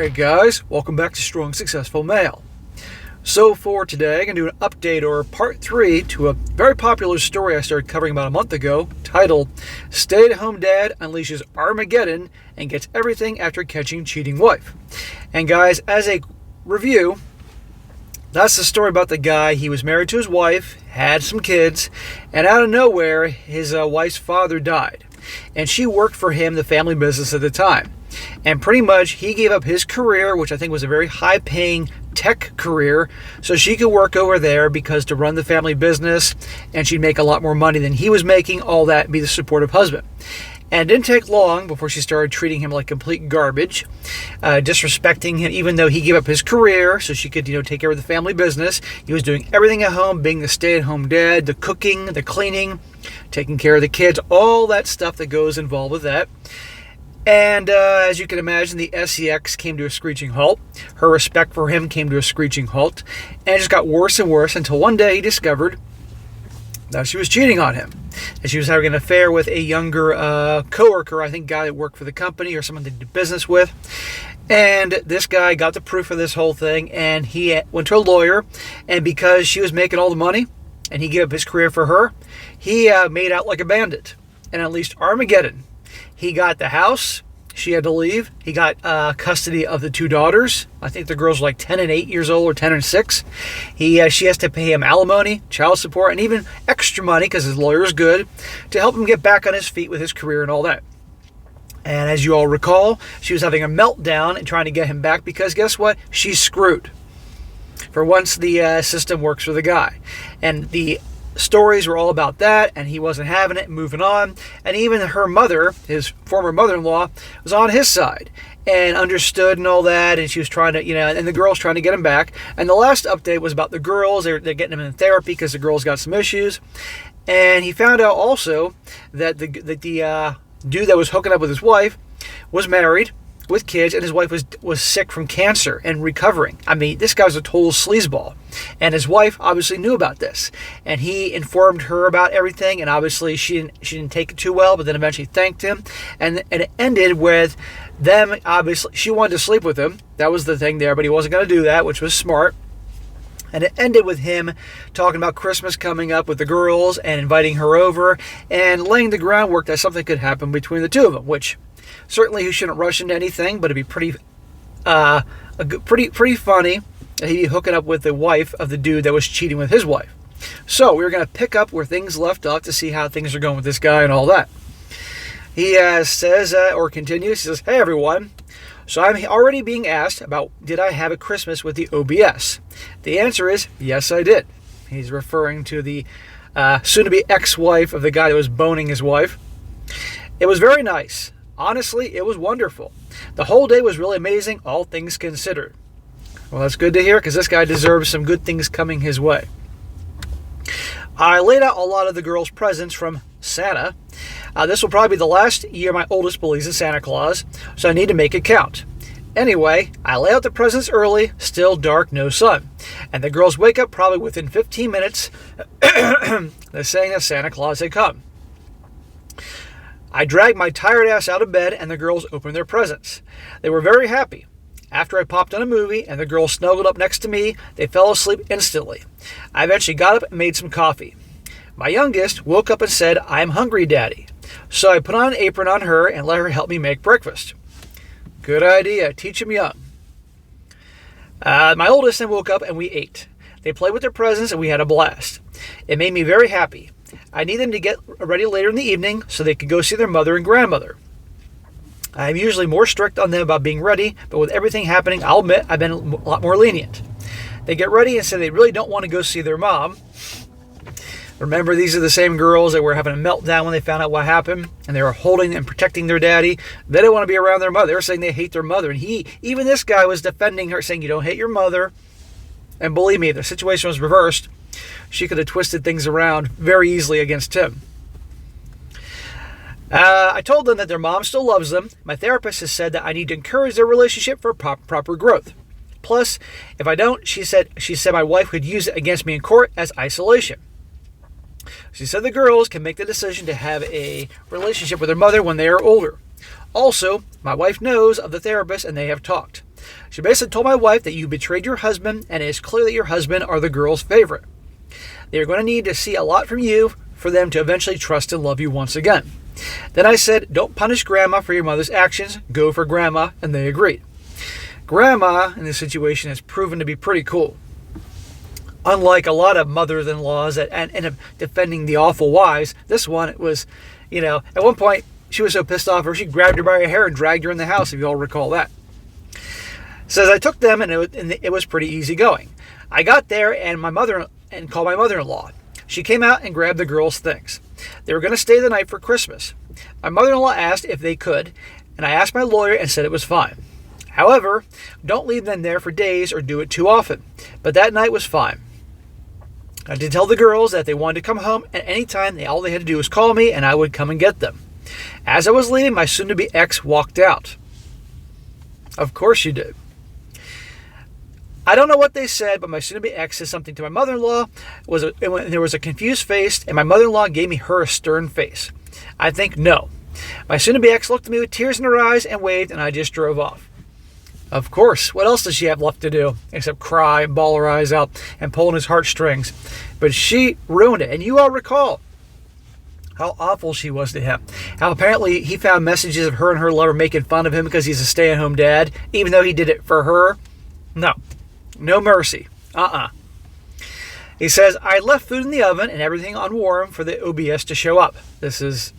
Alright guys, welcome back to Strong Successful Male. So for today, I'm going to do an update or part 3 to a very popular story I started covering about a month ago, titled Stay-at-Home Dad Unleashes Armageddon and Gets Everything After Catching Cheating Wife. And guys, as a review, that's the story about the guy. He was married to his wife, had some kids, and out of nowhere, his wife's father died. And she worked for him, the family business at the time. And pretty much he gave up his career, which I think was a very high-paying tech career, so she could work over there because to run the family business, and she'd make a lot more money than he was making, all that, and be the supportive husband. And it didn't take long before she started treating him like complete garbage, disrespecting him, even though he gave up his career so she could, take care of the family business. He was doing everything at home, being the stay-at-home dad, the cooking, the cleaning, taking care of the kids, all that stuff that goes involved with that. And as you can imagine, the SEX came to a screeching halt. Her respect for him came to a screeching halt. And it just got worse and worse until one day he discovered that she was cheating on him. And she was having an affair with a younger coworker, I think guy that worked for the company or someone they did business with. And this guy got the proof of this whole thing, and he went to a lawyer. And because she was making all the money, and he gave up his career for her, he made out like a bandit and unleashed Armageddon. He got the house. She had to leave. He got custody of the two daughters. I think the girls are like 10 and 8 years old, or 10 and 6. She has to pay him alimony, child support, and even extra money, because his lawyer is good, to help him get back on his feet with his career and all that. And as you all recall, she was having a meltdown and trying to get him back because guess what? She's screwed. For once, the system works for the guy. And the stories were all about that, and he wasn't having it, moving on. And even her mother, his former mother-in-law, was on his side and understood and all that, and she was trying to, and the girls trying to get him back. And the last update was about the girls. They're getting him in therapy because the girls got some issues. And he found out also that the dude that was hooking up with his wife was married with kids, and his wife was sick from cancer and recovering. I mean, this guy was a total sleazeball. And his wife obviously knew about this. And he informed her about everything, and obviously she didn't take it too well, but then eventually thanked him. And it ended with them, obviously, she wanted to sleep with him. That was the thing there, but he wasn't going to do that, which was smart. And it ended with him talking about Christmas coming up with the girls and inviting her over and laying the groundwork that something could happen between the two of them, which certainly he shouldn't rush into anything, but it'd be pretty funny that he'd be hooking up with the wife of the dude that was cheating with his wife. So we're going to pick up where things left off to see how things are going with this guy and all that. He says, or continues, he says, "Hey everyone, so I'm already being asked about did I have a Christmas with the OBS? The answer is yes, I did." He's referring to the soon-to-be ex-wife of the guy that was boning his wife. "It was very nice. Honestly, it was wonderful. The whole day was really amazing, all things considered." Well, that's good to hear, because this guy deserves some good things coming his way. "I laid out a lot of the girls' presents from Santa. This will probably be the last year my oldest believes in Santa Claus, so I need to make it count. Anyway, I lay out the presents early, still dark, no sun. And the girls wake up probably within 15 minutes. They're saying that Santa Claus had come. I dragged my tired ass out of bed, and the girls opened their presents. They were very happy. After I popped on a movie and the girls snuggled up next to me, they fell asleep instantly. I eventually got up and made some coffee. My youngest woke up and said, 'I'm hungry, Daddy.' So I put on an apron on her and let her help me make breakfast. Good idea. Teach him young. My oldest then woke up and we ate. They played with their presents and we had a blast. It made me very happy. I need them to get ready later in the evening so they could go see their mother and grandmother. I'm usually more strict on them about being ready, but with everything happening, I'll admit I've been a lot more lenient. They get ready and say they really don't want to go see their mom. Remember, these are the same girls that were having a meltdown when they found out what happened, and they were holding and protecting their daddy. They don't want to be around their mother. They were saying they hate their mother, and even this guy was defending her, saying you don't hate your mother. And believe me, if the situation was reversed, she could have twisted things around very easily against him. I told them that their mom still loves them. My therapist has said that I need to encourage their relationship for proper growth. Plus, if I don't, she said my wife would use it against me in court as isolation. She said the girls can make the decision to have a relationship with their mother when they are older. Also, my wife knows of the therapist and they have talked. She basically told my wife that you betrayed your husband, and it is clear that your husband are the girl's favorite. They are going to need to see a lot from you for them to eventually trust and love you once again. Then I said, don't punish Grandma for your mother's actions. Go for Grandma, and they agreed. Grandma, in this situation, has proven to be pretty cool. Unlike a lot of mothers-in-laws that end up defending the awful wives, this one was, at one point, she was so pissed off her, she grabbed her by her hair and dragged her in the house, if you all recall that. Says I took them, and it was pretty easy going. I got there and called my mother-in-law. She came out and grabbed the girls' things. They were going to stay the night for Christmas. My mother-in-law asked if they could, and I asked my lawyer and said it was fine. However, don't leave them there for days or do it too often. But that night was fine. I did tell the girls that they wanted to come home at any time. All they had to do was call me, and I would come and get them. As I was leaving, my soon-to-be ex walked out. Of course she did. I don't know what they said, but my soon-to-be ex said something to my mother-in-law. There was a confused face, and my mother-in-law gave me her stern face. I think no. My soon-to-be ex looked at me with tears in her eyes and waved, and I just drove off. Of course, what else does she have left to do except cry and bawl her eyes out and pull on his heartstrings? But she ruined it, and you all recall how awful she was to him. How apparently he found messages of her and her lover making fun of him because he's a stay-at-home dad, even though he did it for her. No mercy. He says, I left food in the oven and everything on warm for the OBS to show up. This is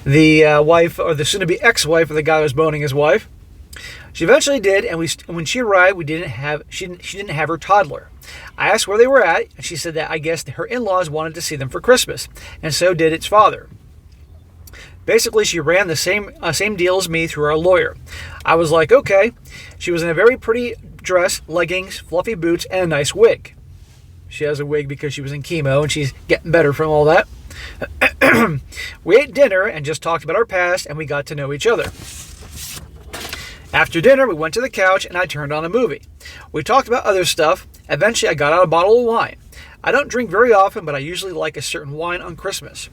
the wife, or the soon-to-be ex-wife of the guy who was boning his wife. She eventually did, and when she arrived, she didn't have her toddler. I asked where they were at, and she said that I guess her in-laws wanted to see them for Christmas, and so did its father. Basically, she ran the same deal as me through our lawyer. I was like, okay. She was in a very pretty dress, leggings, fluffy boots, and a nice wig. She has a wig because she was in chemo, and she's getting better from all that. We ate dinner and just talked about our past, and we got to know each other. After dinner, we went to the couch, and I turned on a movie. We talked about other stuff. Eventually, I got out a bottle of wine. I don't drink very often, but I usually like a certain wine on Christmas.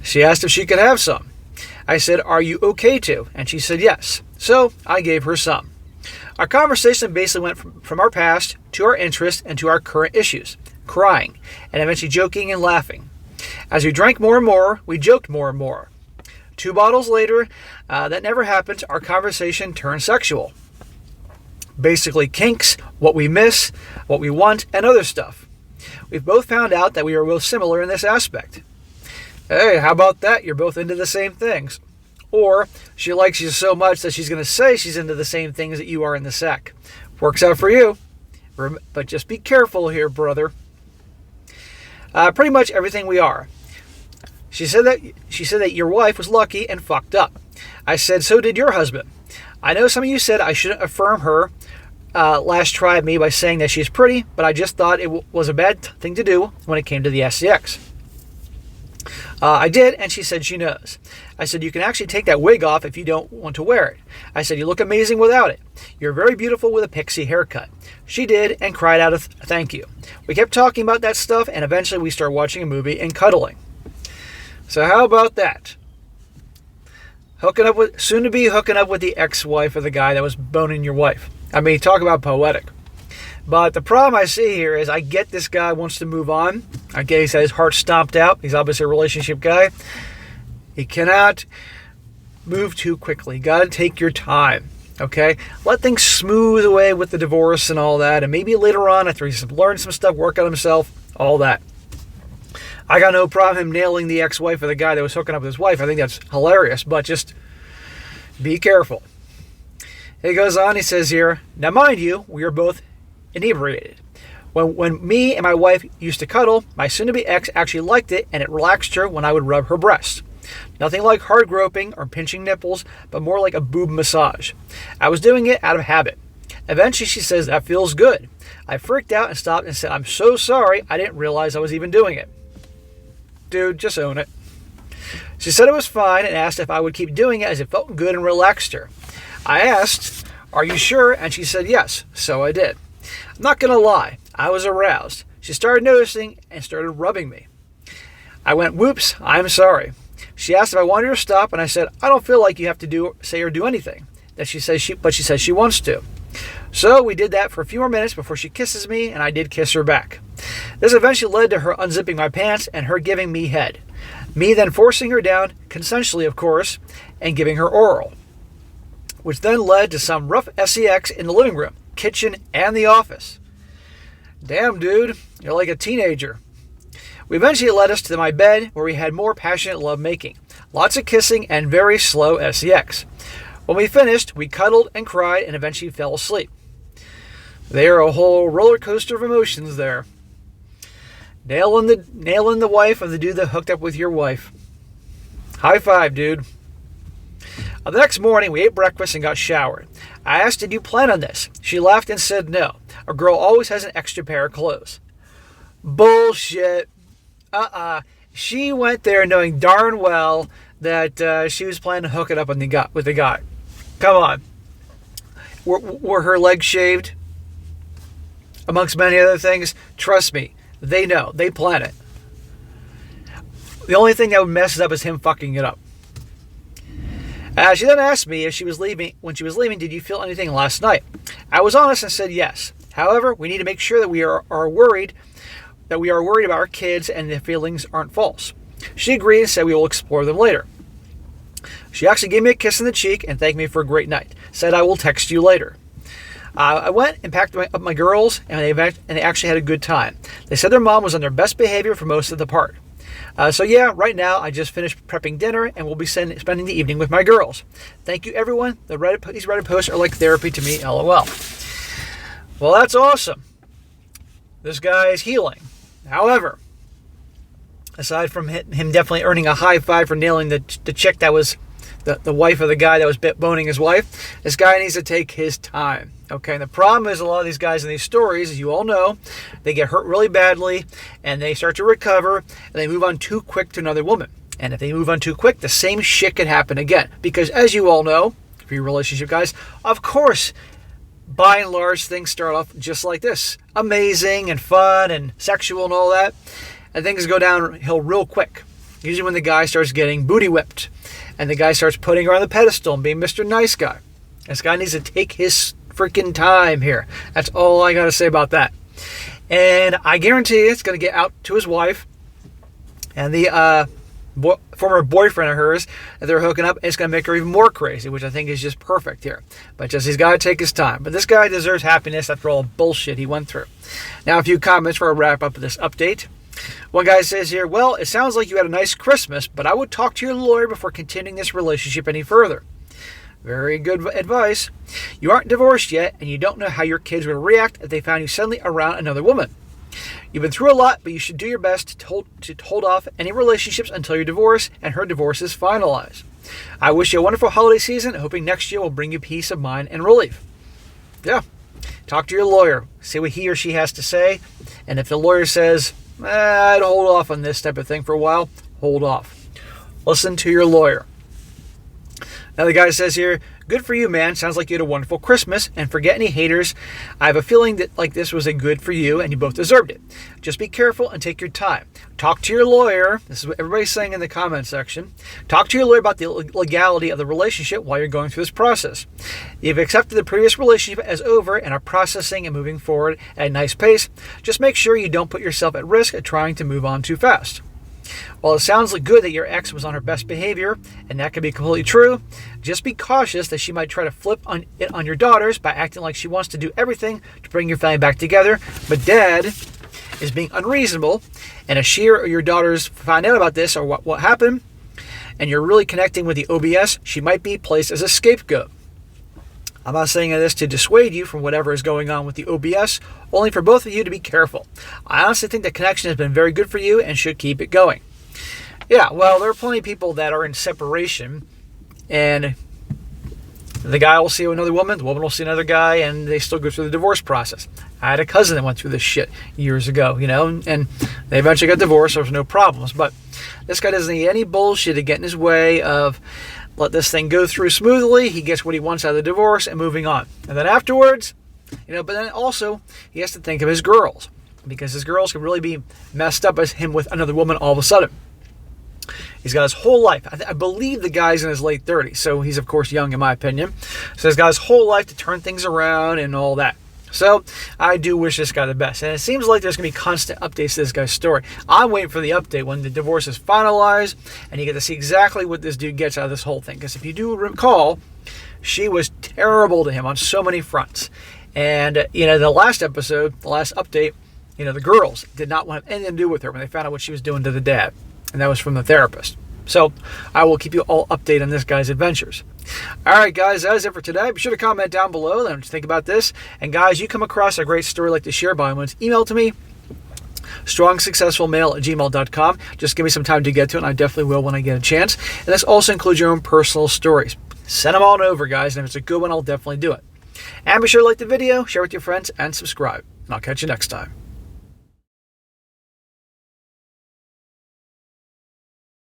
She asked if she could have some. I said, are you okay to? And she said yes. So I gave her some. Our conversation basically went from our past to our interests and to our current issues, crying, and eventually joking and laughing. As we drank more and more, we joked more and more. 2 bottles later, that never happened, our conversation turned sexual. Basically kinks, what we miss, what we want, and other stuff. We've both found out that we are both similar in this aspect. Hey, how about that? You're both into the same things. Or she likes you so much that she's going to say she's into the same things that you are in the sack. Works out for you. But just be careful here, brother. Pretty much everything we are. She said that your wife was lucky and fucked up. I said, so did your husband. I know some of you said I shouldn't affirm her last try at me by saying that she's pretty, but I just thought it was a bad thing to do when it came to the SCX. I did, and she said she knows. I said, you can actually take that wig off if you don't want to wear it. I said, you look amazing without it. You're very beautiful with a pixie haircut. She did, and cried out a thank you. We kept talking about that stuff, and eventually we started watching a movie and cuddling. So how about that? Soon to be hooking up with the ex-wife of the guy that was boning your wife. I mean, talk about poetic. But the problem I see here is I get this guy wants to move on. I get he's had his heart stomped out. He's obviously a relationship guy. He cannot move too quickly. You got to take your time. Okay? Let things smooth away with the divorce and all that. And maybe later on, after he's learned some stuff, work on himself, all that. I got no problem him nailing the ex-wife of the guy that was hooking up with his wife. I think that's hilarious, but just be careful. He goes on, he says here, now mind you, we are both inebriated. When me and my wife used to cuddle, my soon-to-be ex actually liked it, and it relaxed her when I would rub her breast. Nothing like hard groping or pinching nipples, but more like a boob massage. I was doing it out of habit. Eventually she says, that feels good. I freaked out and stopped and said, I'm so sorry, I didn't realize I was even doing it. Dude, just own it. She said it was fine and asked if I would keep doing it as it felt good and relaxed her. I asked, are you sure? And she said yes, so I did. I'm not going to lie, I was aroused. She started noticing and started rubbing me. I went, whoops, I'm sorry. She asked if I wanted her to stop, and I said, I don't feel like you have to say or do anything. that she says she wants to. So we did that for a few more minutes before she kisses me, and I did kiss her back. This eventually led to her unzipping my pants and her giving me head. Me then forcing her down, consensually of course, and giving her oral. Which then led to some rough sex in the living room, kitchen, and the office. Damn, dude, you're like a teenager. We eventually led us to my bed, where we had more passionate lovemaking. Lots of kissing and very slow sex. When we finished, we cuddled and cried and eventually fell asleep. There a whole roller coaster of emotions there. Nailing the wife of the dude that hooked up with your wife. High five, dude. The next morning, we ate breakfast and got showered. I asked, did you plan on this? She laughed and said no. A girl always has an extra pair of clothes. Bullshit. She went there knowing darn well that she was planning to hook it up with the guy. Come on. Were her legs shaved? Amongst many other things, trust me, they know. They plan it. The only thing that would mess it up is him fucking it up. She then asked me when she was leaving, did you feel anything last night? I was honest and said yes. However, we need to make sure that we are worried about our kids and their feelings aren't false. She agreed and said we will explore them later. She actually gave me a kiss on the cheek and thanked me for a great night. Said I will text you later. I went and packed up my girls, and they actually had a good time. They said their mom was on their best behavior for most of the part. So yeah, right now I just finished prepping dinner and we'll be spending the evening with my girls. Thank you, everyone. These Reddit posts are like therapy to me, LOL. Well, that's awesome. This guy is healing. However, aside from him definitely earning a high five for nailing the chick that was the wife of the guy that was boning his wife, this guy needs to take his time. Okay, and the problem is a lot of these guys in these stories, as you all know, they get hurt really badly and they start to recover and they move on too quick to another woman. And if they move on too quick, the same shit can happen again. Because as you all know, for your relationship guys, of course, by and large, things start off just like this. Amazing and fun and sexual and all that. And things go downhill real quick. Usually when the guy starts getting booty whipped and the guy starts putting her on the pedestal and being Mr. Nice Guy. This guy needs to take his freaking time here. That's all I gotta say about that. And I guarantee it's gonna get out to his wife and the former boyfriend of hers that they're hooking up. It's gonna make her even more crazy, which I think is just perfect here. But he's gotta take his time. But this guy deserves happiness after all the bullshit he went through. Now a few comments before I wrap up this update. One guy says here, well, it sounds like you had a nice Christmas, but I would talk to your lawyer before continuing this relationship any further. Very good advice. You aren't divorced yet, and you don't know how your kids would react if they found you suddenly around another woman. You've been through a lot, but you should do your best to hold off any relationships until your divorce and her divorce is finalized. I wish you a wonderful holiday season, hoping next year will bring you peace of mind and relief. Yeah. Talk to your lawyer. See what he or she has to say. And if the lawyer says, I'd hold off on this type of thing for a while, hold off. Listen to your lawyer. Now the guy says here, good for you, man. Sounds like you had a wonderful Christmas. And forget any haters. I have a feeling that like this was a good for you and you both deserved it. Just be careful and take your time. Talk to your lawyer. This is what everybody's saying in the comment section. Talk to your lawyer about the legality of the relationship while you're going through this process. You've accepted the previous relationship as over and are processing and moving forward at a nice pace. Just make sure you don't put yourself at risk of trying to move on too fast. While it sounds like good that your ex was on her best behavior, and that could be completely true, just be cautious that she might try to flip on your daughters by acting like she wants to do everything to bring your family back together, but dad is being unreasonable, and if she or your daughters find out about this or what happened, and you're really connecting with the OBS, she might be placed as a scapegoat. I'm not saying this to dissuade you from whatever is going on with the OBS, only for both of you to be careful. I honestly think the connection has been very good for you and should keep it going. Yeah, well, there are plenty of people that are in separation, and the guy will see another woman, the woman will see another guy, and they still go through the divorce process. I had a cousin that went through this shit years ago, and they eventually got divorced, so there was no problems. But this guy doesn't need any bullshit to get in his way of let this thing go through smoothly. He gets what he wants out of the divorce and moving on. And then afterwards, but then also he has to think of his girls, because his girls can really be messed up as him with another woman all of a sudden. He's got his whole life. I believe the guy's in his late 30s, so he's, of course, young in my opinion. So he's got his whole life to turn things around and all that. So I do wish this guy the best. And it seems like there's going to be constant updates to this guy's story. I'm waiting for the update when the divorce is finalized and you get to see exactly what this dude gets out of this whole thing. Because if you do recall, she was terrible to him on so many fronts. And, the last episode, the last update, the girls did not want anything to do with her when they found out what she was doing to the dad. And that was from the therapist. So I will keep you all updated on this guy's adventures. All right, guys, that is it for today. Be sure to comment down below. Let me think about this. And, guys, you come across a great story like to share by me, email to me, strongsuccessfulmale@gmail.com. Just give me some time to get to it, and I definitely will when I get a chance. And this also includes your own personal stories. Send them on over, guys, and if it's a good one, I'll definitely do it. And be sure to like the video, share with your friends, and subscribe. And I'll catch you next time.